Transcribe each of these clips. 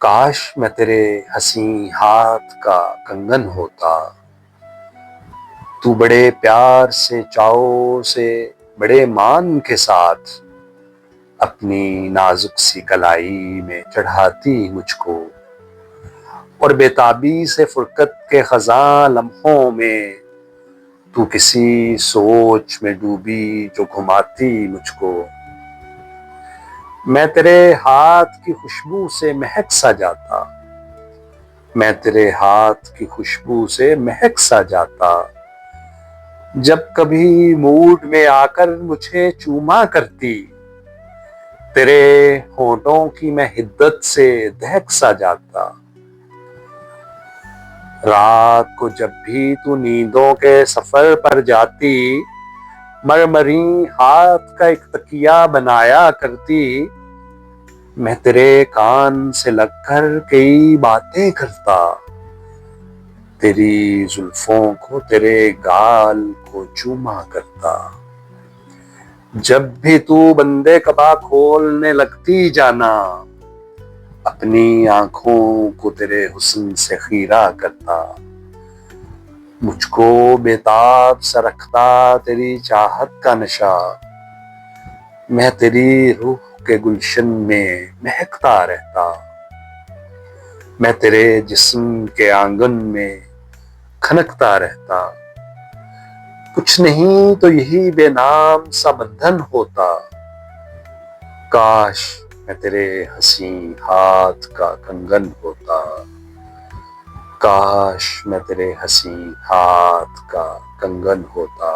काश मैं तेरे हंसी हाथ का कंगन होता। तू बड़े प्यार से चाव से बड़े मान के साथ अपनी नाजुक सी कलाई में चढ़ाती मुझको, और बेताबी से फुरकत के खज़ां लम्हों में तू किसी सोच में डूबी जो घुमाती मुझको। मैं तेरे हाथ की खुशबू से महक सा जाता, मैं तेरे हाथ की खुशबू से महक सा जाता। जब कभी मूड में आकर मुझे चूमा करती, तेरे होठों की मैं हिद्दत से दहक सा जाता। रात को जब भी तू नींदों के सफर पर जाती, मरमरी हाथ का एक तकिया बनाया करती। मैं तेरे कान से लगकर कई बातें करता, तेरी जुल्फों को तेरे गाल को चूमा करता। जब भी तू बंदे कबा खोलने लगती जाना, अपनी आंखों को तेरे हुस्न से खीरा करता। मुझको बेताब सा रखता तेरी चाहत का नशा, मैं तेरी रूह के गुलशन में महकता रहता। मैं तेरे जिस्म के आंगन में खनकता रहता। कुछ नहीं तो यही बेनाम सा बंधन होता। काश मैं तेरे हंसी हाथ का कंगन होता। काश मैं तेरे हंसी हाथ का कंगन होता।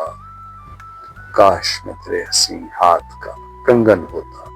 काश मैं तेरे हंसी हाथ का कंगन होता।